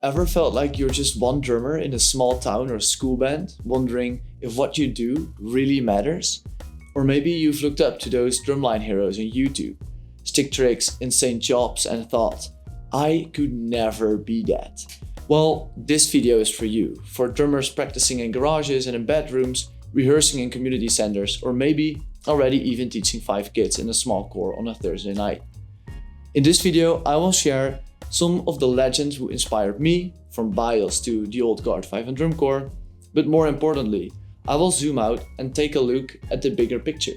Ever felt like you're just one drummer in a small town or school band, wondering if what you do really matters? Or maybe you've looked up to those drumline heroes on YouTube, stick tricks, insane chops, and thought, I could never be that. Well, this video is for you, for drummers practicing in garages and in bedrooms, rehearsing in community centers, or maybe already even teaching 5 kids in a small corps on a Thursday night. In this video, I will share some of the legends who inspired me, from BYOS to the Old Guard 5 and Drum Corps, but more importantly, I will zoom out and take a look at the bigger picture.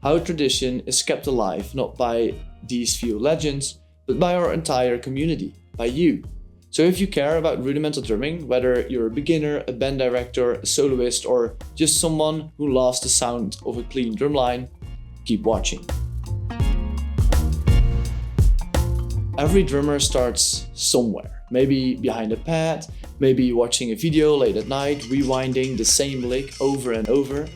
How tradition is kept alive not by these few legends, but by our entire community, by you. So if you care about rudimental drumming, whether you're a beginner, a band director, a soloist, or just someone who loves the sound of a clean drumline, keep watching. Every drummer starts somewhere, maybe behind a pad, maybe watching a video late at night, rewinding the same lick over and over.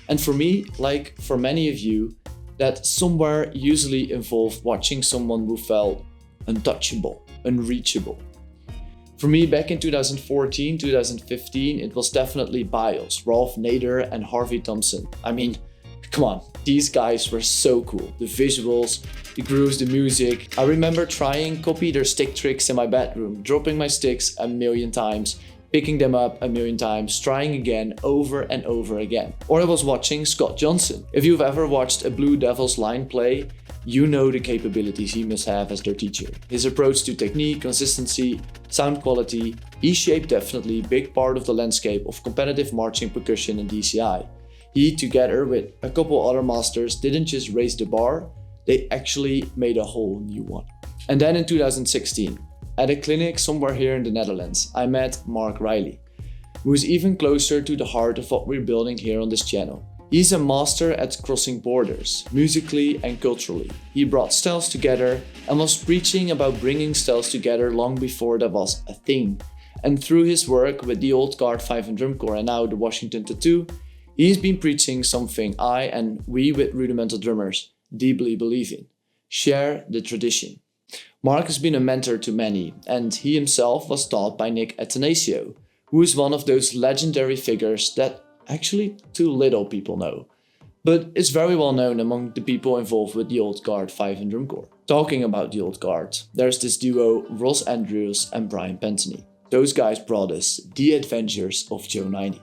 And for me, like for many of you, that somewhere usually involved watching someone who felt untouchable, unreachable. For me, back in 2014, 2015, it was definitely BYOS, Rolf Nader and Harvey Thompson. I mean, come on, these guys were so cool. The visuals, the grooves, the music. I remember trying copy their stick tricks in my bedroom, dropping my sticks a million times, picking them up a million times, trying again over and over again. Or I was watching Scott Johnson. If you've ever watched a Blue Devils line play, you know the capabilities he must have as their teacher. His approach to technique, consistency, sound quality, he shaped definitely a big part of the landscape of competitive marching percussion in DCI. He, together with a couple other masters, didn't just raise the bar, they actually made a whole new one. And then in 2016, at a clinic somewhere here in the Netherlands, I met Mark Riley, who is even closer to the heart of what we're building here on this channel. He's a master at crossing borders, musically and culturally. He brought styles together and was preaching about bringing styles together long before that was a thing. And through his work with the Old Guard 5 and Drum Corps and now the Washington Tattoo, he's been preaching something I and we with Rudimental Drummers deeply believe in. Share the tradition. Mark has been a mentor to many, and he himself was taught by Nick Atanasio, who is one of those legendary figures that actually too little people know, but is very well known among the people involved with the Old Guard 5 and Drum Corps. Talking about the Old Guard, there's this duo Ross Andrews and Brian Pentony. Those guys brought us The Adventures of Joe 90.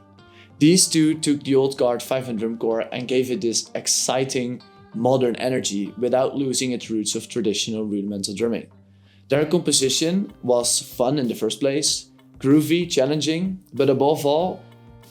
These two took the Old Guard 5 and Drum Corps and gave it this exciting, modern energy without losing its roots of traditional rudimental drumming. Their composition was fun in the first place, groovy, challenging, but above all,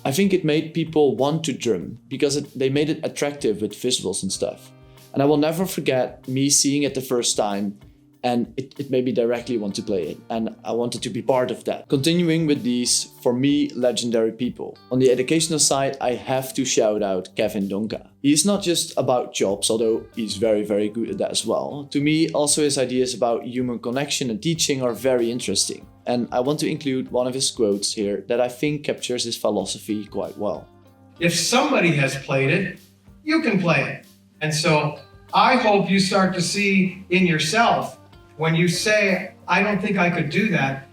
I think it made people want to drum because they made it attractive with visuals and stuff. And I will never forget me seeing it the first time, and it made me directly want to play it, and I wanted to be part of that. Continuing with these, for me, legendary people. On the educational side, I have to shout out Kevin Donka. He's not just about jobs, although he's very, very good at that as well. To me, also his ideas about human connection and teaching are very interesting. And I want to include one of his quotes here that I think captures his philosophy quite well. If somebody has played it, you can play it. And so I hope you start to see in yourself, when you say, I don't think I could do that,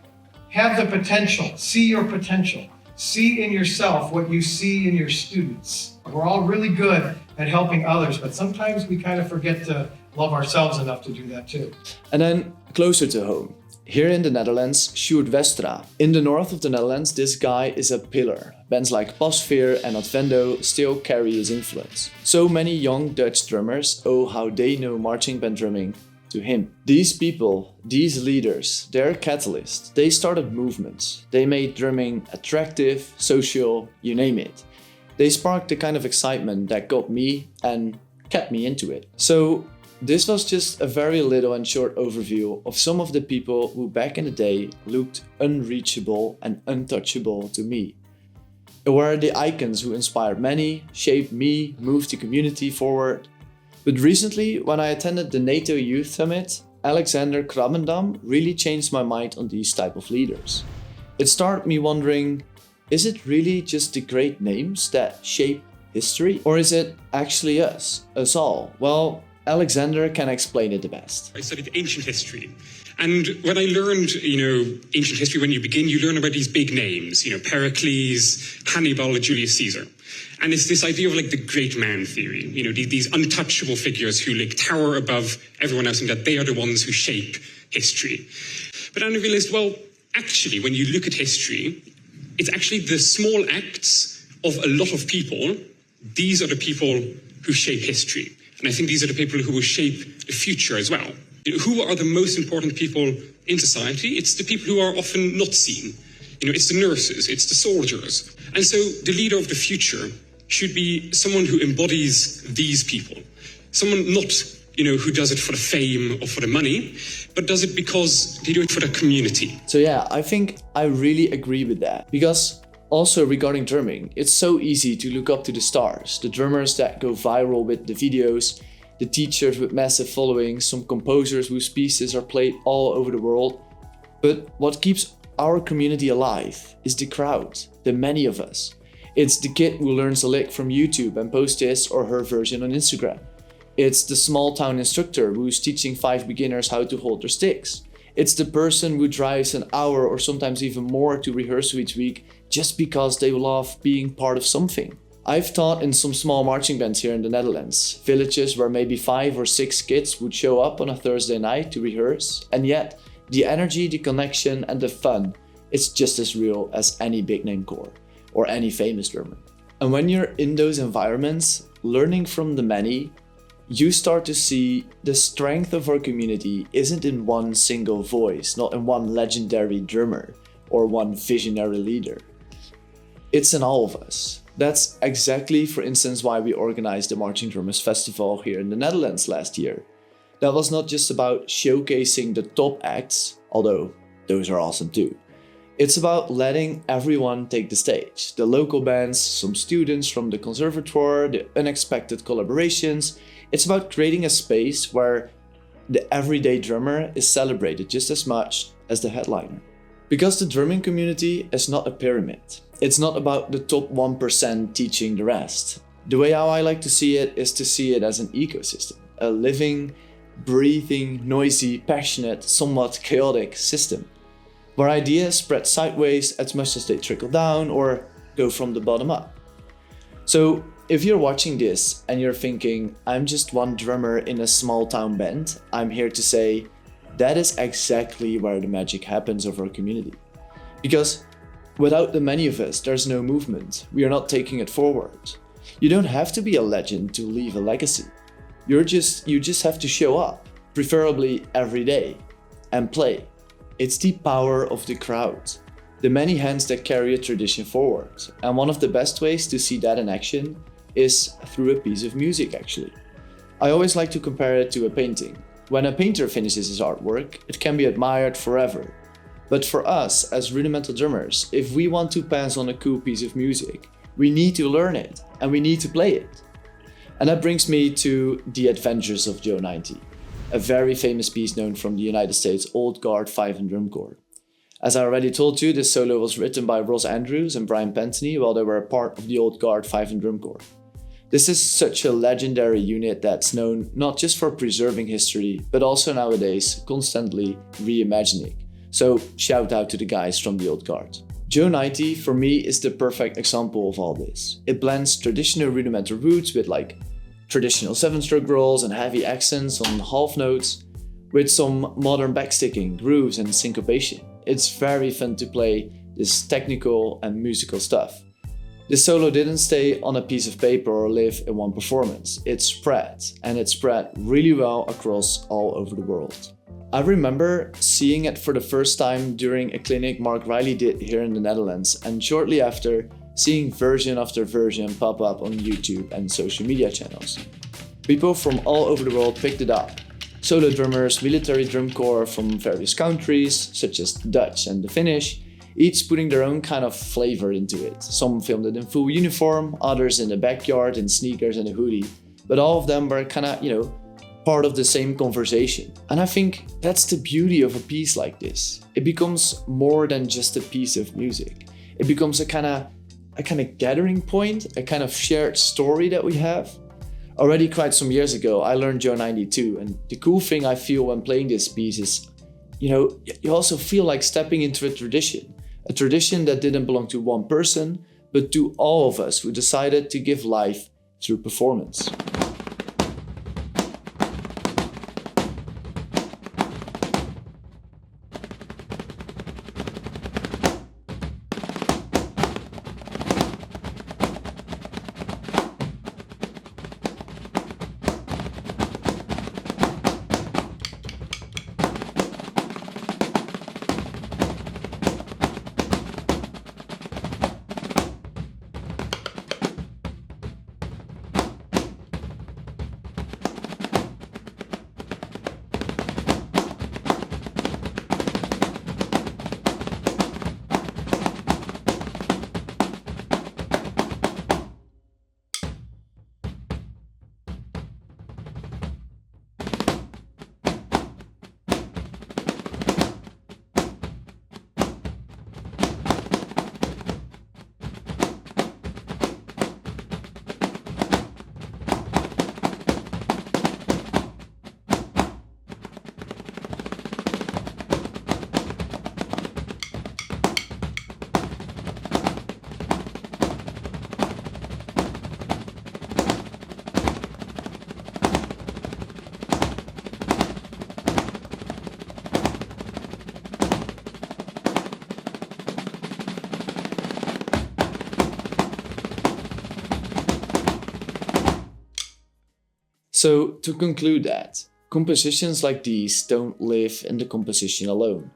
have the potential, see your potential, see in yourself what you see in your students. We're all really good at helping others, but sometimes we kind of forget to love ourselves enough to do that too. And then closer to home, here in the Netherlands, Sjoerd Westra. In the north of the Netherlands, this guy is a pillar. Bands like Pasveer and Advendo still carry his influence. So many young Dutch drummers owe how they know marching band drumming to him. These people, these leaders, they're catalysts. They started movements. They made drumming attractive, social, you name it. They sparked the kind of excitement that got me and kept me into it. So this was just a very little and short overview of some of the people who back in the day looked unreachable and untouchable to me. They were the icons who inspired many, shaped me, moved the community forward. But recently, when I attended the NATO Youth Summit, Alexander Krabbendam really changed my mind on these type of leaders. It started me wondering, is it really just the great names that shape history? Or is it actually us all? Well, Alexander can explain it the best. I studied ancient history, And when I learned, ancient history, when you begin, you learn about these big names, Pericles, Hannibal, Julius Caesar. And it's this idea of like the great man theory, these untouchable figures who like tower above everyone else and that they are the ones who shape history. But then I realized, well, actually, when you look at history, it's actually the small acts of a lot of people. These are the people who shape history. And I think these are the people who will shape the future as well. Who are the most important people in society? It's the people who are often not seen. It's the nurses, it's the soldiers. And so the leader of the future should be someone who embodies these people. Someone not, who does it for the fame or for the money, but does it because they do it for the community. So yeah, I think I really agree with that. Because also regarding drumming, it's so easy to look up to the stars, the drummers that go viral with the videos, the teachers with massive followings, some composers whose pieces are played all over the world. But what keeps our community alive is the crowd, the many of us. It's the kid who learns a lick from YouTube and posts his or her version on Instagram. It's the small town instructor who's teaching 5 beginners how to hold their sticks. It's the person who drives an hour or sometimes even more to rehearsal each week just because they love being part of something. I've taught in some small marching bands here in the Netherlands, villages where maybe 5 or 6 kids would show up on a Thursday night to rehearse, and yet the energy, the connection and the fun is just as real as any big name corps or any famous drummer. And when you're in those environments, learning from the many, you start to see the strength of our community isn't in one single voice, not in one legendary drummer or one visionary leader. It's in all of us. That's exactly, for instance, why we organized the Marching Drummers Festival here in the Netherlands last year. That was not just about showcasing the top acts, although those are awesome too. It's about letting everyone take the stage. The local bands, some students from the conservatoire, the unexpected collaborations. It's about creating a space where the everyday drummer is celebrated just as much as the headliner. Because the drumming community is not a pyramid. It's not about the top 1% teaching the rest. The way how I like to see it is to see it as an ecosystem, a living, breathing, noisy, passionate, somewhat chaotic system, where ideas spread sideways as much as they trickle down or go from the bottom up. So if you're watching this and you're thinking, I'm just one drummer in a small town band, I'm here to say, that is exactly where the magic happens of our community. Because without the many of us, there's no movement. We are not taking it forward. You don't have to be a legend to leave a legacy. You just have to show up, preferably every day, and play. It's the power of the crowd, the many hands that carry a tradition forward. And one of the best ways to see that in action is through a piece of music, actually. I always like to compare it to a painting. When a painter finishes his artwork, it can be admired forever. But for us, as rudimental drummers, if we want to pass on a cool piece of music, we need to learn it and we need to play it. And that brings me to The Adventures of Joe 90, a very famous piece known from the United States Old Guard 5 and Drum Corps. As I already told you, this solo was written by Ross Andrews and Brian Pantony while they were a part of the Old Guard 5 and Drum Corps. This is such a legendary unit that's known not just for preserving history, but also nowadays constantly reimagining. So shout out to the guys from the Old Guard. Joe 90 for me is the perfect example of all this. It blends traditional rudimental roots with like traditional 7-stroke rolls and heavy accents on half notes with some modern backsticking, grooves and syncopation. It's very fun to play this technical and musical stuff. This solo didn't stay on a piece of paper or live in one performance. It spread, and it spread really well across all over the world. I remember seeing it for the first time during a clinic Mark Riley did here in the Netherlands, and shortly after, seeing version after version pop up on YouTube and social media channels. People from all over the world picked it up. Solo drummers, military drum corps from various countries, such as the Dutch and the Finnish, each putting their own kind of flavor into it. Some filmed it in full uniform, others in the backyard in sneakers and a hoodie, but all of them were kind of, part of the same conversation. And I think that's the beauty of a piece like this. It becomes more than just a piece of music. It becomes a kind of gathering point, a kind of shared story that we have. Already quite some years ago, I learned Joe 92, and the cool thing I feel when playing this piece is, you also feel like stepping into a tradition that didn't belong to one person, but to all of us who decided to give life through performance. So to conclude that, compositions like these don't live in the composition alone.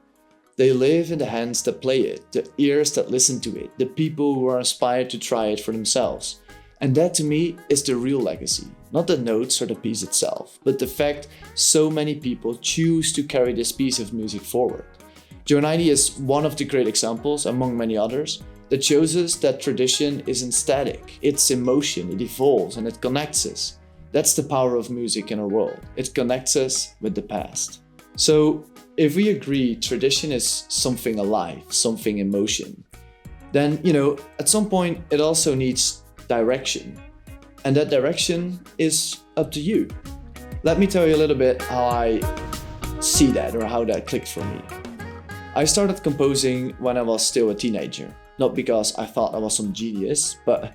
They live in the hands that play it, the ears that listen to it, the people who are inspired to try it for themselves. And that to me is the real legacy, not the notes or the piece itself, but the fact so many people choose to carry this piece of music forward. Joe 90 is one of the great examples, among many others, that shows us that tradition isn't static, it's in motion, it evolves and it connects us. That's the power of music in our world. It connects us with the past. So if we agree tradition is something alive, something in motion, then, at some point it also needs direction. And that direction is up to you. Let me tell you a little bit how I see that or how that clicked for me. I started composing when I was still a teenager. Not because I thought I was some genius, but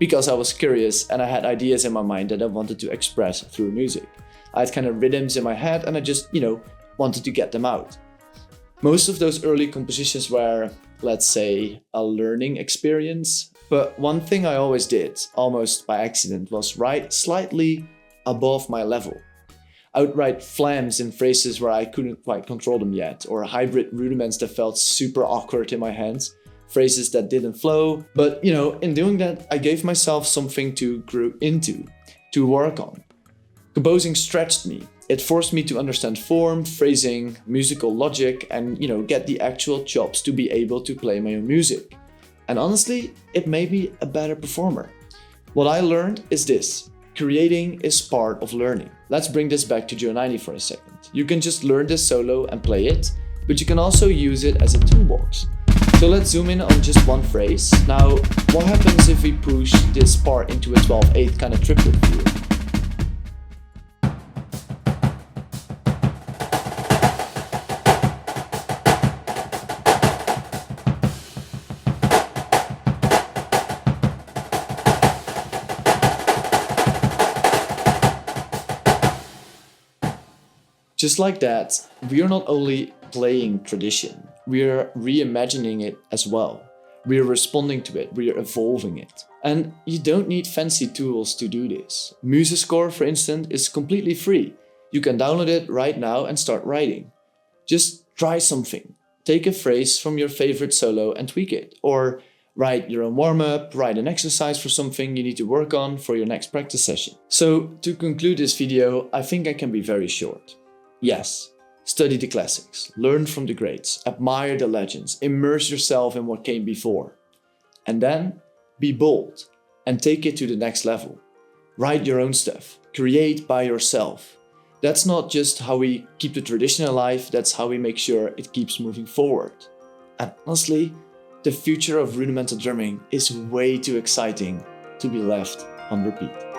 because I was curious and I had ideas in my mind that I wanted to express through music. I had kind of rhythms in my head and I just, wanted to get them out. Most of those early compositions were, let's say, a learning experience. But one thing I always did, almost by accident, was write slightly above my level. I would write flams in phrases where I couldn't quite control them yet, or hybrid rudiments that felt super awkward in my hands. Phrases that didn't flow, but in doing that, I gave myself something to grow into, to work on. Composing stretched me. It forced me to understand form, phrasing, musical logic, and get the actual chops to be able to play my own music. And honestly, it made me a better performer. What I learned is this: creating is part of learning. Let's bring this back to Joe 90 for a second. You can just learn this solo and play it, but you can also use it as a toolbox. So let's zoom in on just one phrase. Now, what happens if we push this part into a 12/8 kind of triplet view? Just like that, we are not only playing tradition, we are reimagining it as well. We are responding to it, we are evolving it. And you don't need fancy tools to do this. MuseScore, for instance, is completely free. You can download it right now and start writing. Just try something. Take a phrase from your favorite solo and tweak it. Or write your own warm-up, write an exercise for something you need to work on for your next practice session. So to conclude this video, I think I can be very short. Yes, study the classics, learn from the greats, admire the legends, immerse yourself in what came before. And then be bold and take it to the next level. Write your own stuff, create by yourself. That's not just how we keep the tradition alive, that's how we make sure it keeps moving forward. And honestly, the future of rudimental drumming is way too exciting to be left on repeat.